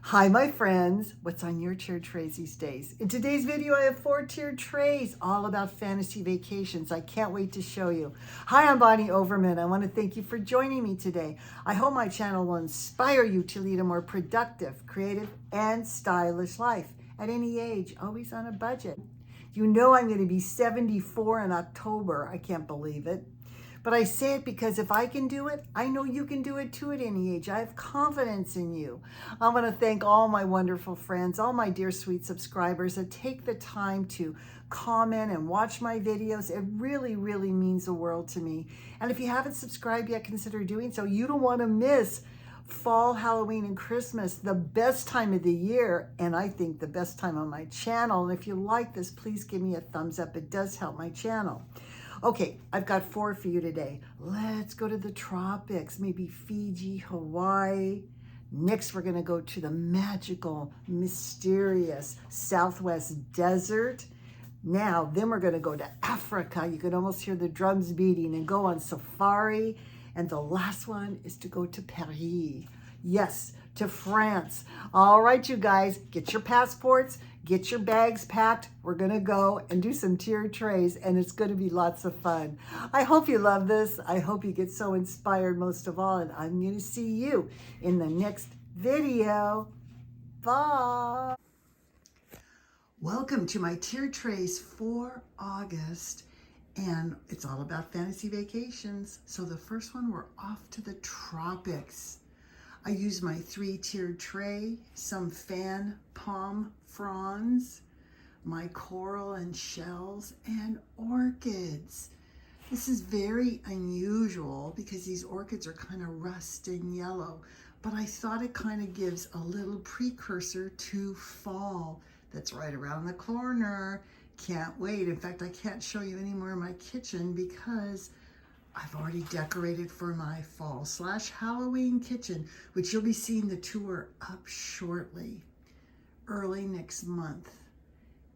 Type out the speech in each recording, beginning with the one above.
Hi, my friends. What's on your tiered trays these days? In today's video, I have 4 tiered trays all about fantasy vacations. I can't wait to show you. Hi, I'm Bonnie Overman. I want to thank you for joining me today. I hope my channel will inspire you to lead a more productive, creative, and stylish life at any age, always on a budget. You know I'm going to be 74 in October. I can't believe it. But I say it because if I can do it, I know you can do it too at any age. I have confidence in you. I want to thank all my wonderful friends, all my dear sweet subscribers that take the time to comment and watch my videos. It really, really means the world to me. And if you haven't subscribed yet, consider doing so. You don't want to miss fall, Halloween, and Christmas, the best time of the year, and I think the best time on my channel. And if you like this, please give me a thumbs up. It does help my channel. Okay, I've got 4 for you today. Let's go to the tropics, maybe Fiji, Hawaii. Next, we're gonna go to the magical, mysterious Southwest desert. Then we're gonna go to Africa. You can almost hear the drums beating and go on safari. And the last one is to go to Paris. Yes, to France. All right, you guys, get your passports, get your bags packed. We're gonna go and do some tiered trays, and it's gonna be lots of fun. I hope you love this. I hope you get so inspired most of all, and I'm gonna see you in the next video. Bye. Welcome to my tiered trays for August. And it's all about fantasy vacations. So the first one, we're off to the tropics. I use my 3-tiered tray, some fan palm fronds, my coral and shells, and orchids. This is very unusual because these orchids are kind of rust and yellow, but I thought it kind of gives a little precursor to fall that's right around the corner. Can't wait. In fact, I can't show you any more in my kitchen because I've already decorated for my fall/Halloween kitchen, which you'll be seeing the tour up shortly, early next month.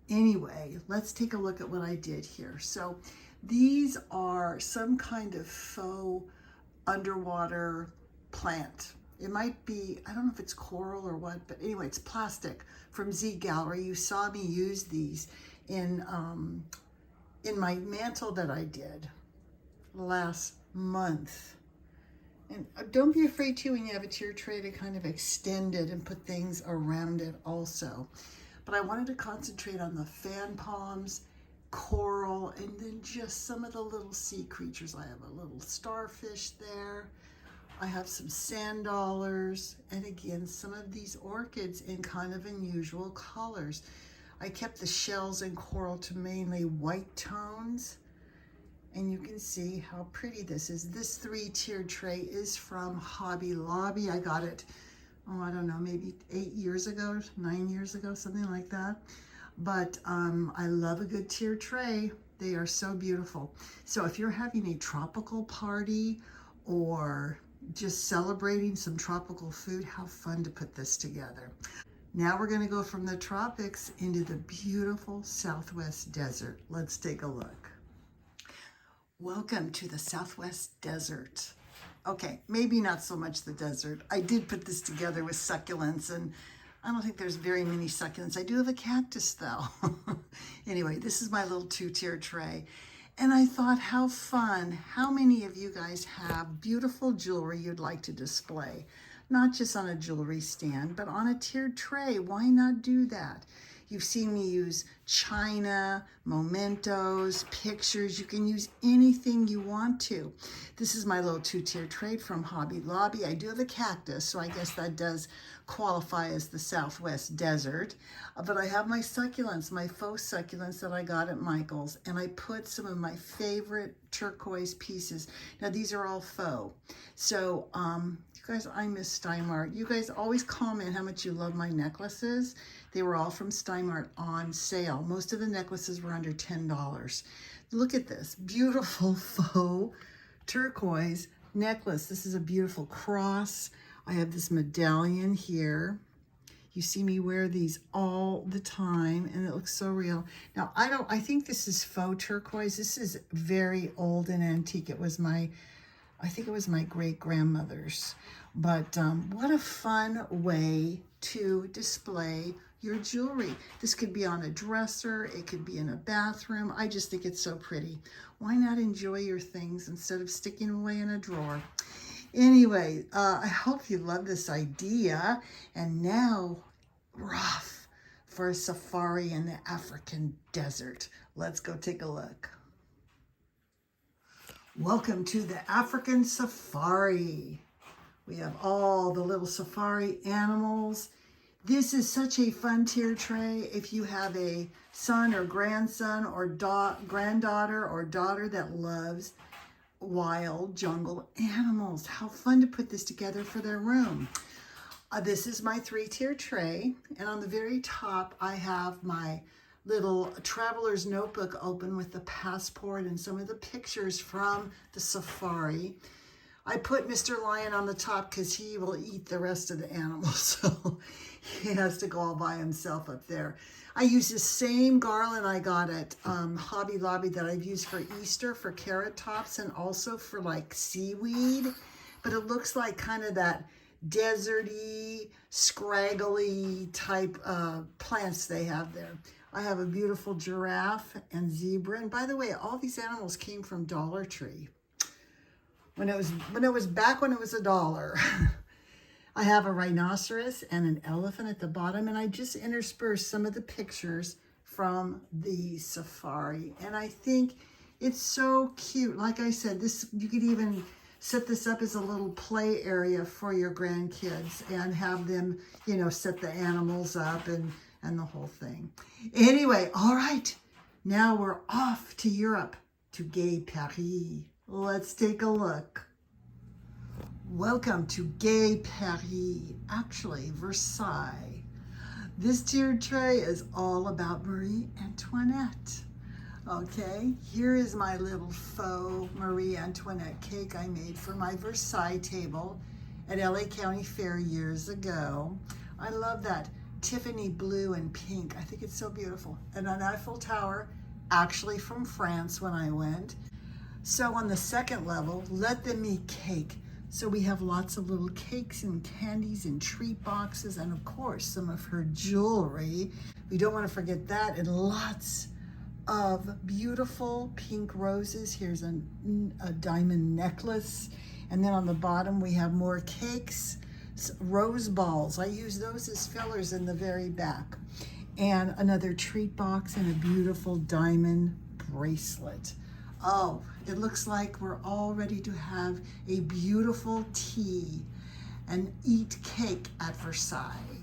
Anyway, let's take a look at what I did here. So these are some kind of faux underwater plant. It might be, I don't know if it's coral or what, but anyway, it's plastic from Z Gallery. You saw me use these in my mantle that I did last month. And don't be afraid to, when you have a tiered tray, to kind of extend it and put things around it also. But I wanted to concentrate on the fan palms, coral, and then just some of the little sea creatures. I have a little starfish there. I have some sand dollars, and again, some of these orchids in kind of unusual colors. I kept the shells and coral to mainly white tones, and you can see how pretty this is. This 3-tiered tray is from Hobby Lobby. I got it, oh, I don't know, maybe 8 years ago, 9 years ago, something like that. But I love a good tiered tray. They are so beautiful. So if you're having a tropical party or just celebrating some tropical food, how fun to put this together. Now we're going to go from the tropics into the beautiful Southwest desert. Let's take a look. Welcome to the Southwest desert. Okay, maybe not so much the desert. I did put this together with succulents, and I don't think there's very many succulents. I do have a cactus though. Anyway, this is my little 2-tiered tray. And I thought, how fun. How many of you guys have beautiful jewelry you'd like to display? Not just on a jewelry stand, but on a tiered tray. Why not do that? You've seen me use china, mementos, pictures. You can use anything you want to. This is my little 2-tiered tray from Hobby Lobby. I do have a cactus, so I guess that does qualify as the Southwest desert. But I have my succulents, my faux succulents that I got at Michael's, and I put some of my favorite turquoise pieces. Now these are all faux. So you guys, I miss Steinmart. You guys always comment how much you love my necklaces. They were all from Steinmart on sale. Most of the necklaces were under $10. Look at this beautiful faux turquoise necklace. This is a beautiful cross. I have this medallion here. You see me wear these all the time, and it looks so real. Now, I think this is faux turquoise. This is very old and antique. It was my I think it was my great-grandmother's. But what a fun way to display your jewelry. This could be on a dresser, it could be in a bathroom. I just think it's so pretty. Why not enjoy your things instead of sticking them away in a drawer? Anyway, I hope you love this idea. And now we're off for a safari in the African desert. Let's go take a look. Welcome to the African safari. We have all the little safari animals. This is such a fun tier tray if you have a son or grandson or granddaughter or daughter that loves wild jungle animals. How fun to put this together for their room. This is my 3-tier tray, and on the very top I have my little traveler's notebook open with the passport and some of the pictures from the safari. I put Mr. Lion on the top because he will eat the rest of the animals, so he has to go all by himself up there. I use the same garland I got at Hobby Lobby that I've used for Easter for carrot tops and also for like seaweed, but it looks like kind of that deserty, scraggly type plants they have there. I have a beautiful giraffe and zebra, and by the way, all these animals came from Dollar Tree. When it was back when it was $1. I have a rhinoceros and an elephant at the bottom, and I just interspersed some of the pictures from the safari. And I think it's so cute. Like I said, this you could even set this up as a little play area for your grandkids and have them, you know, set the animals up and the whole thing. Anyway, all right, now we're off to Europe, to Gay Paris. Let's take a look. Welcome to Gay Paris, actually Versailles. This tiered tray is all about Marie Antoinette. Okay, here is my little faux Marie Antoinette cake I made for my Versailles table at LA County Fair years ago. I love that Tiffany blue and pink. I think it's so beautiful. And an Eiffel Tower, actually from France when I went. So on the second level, let them eat cake. So we have lots of little cakes and candies and treat boxes, and of course some of her jewelry. We don't want to forget that, and lots of beautiful pink roses. Here's a diamond necklace. And then on the bottom we have more cakes, rose balls. I use those as fillers in the very back. And another treat box and a beautiful diamond bracelet. Oh, it looks like we're all ready to have a beautiful tea and eat cake at Versailles.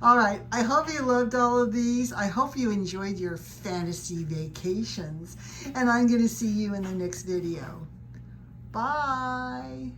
All right, I hope you loved all of these. I hope you enjoyed your fantasy vacations. And I'm going to see you in the next video. Bye.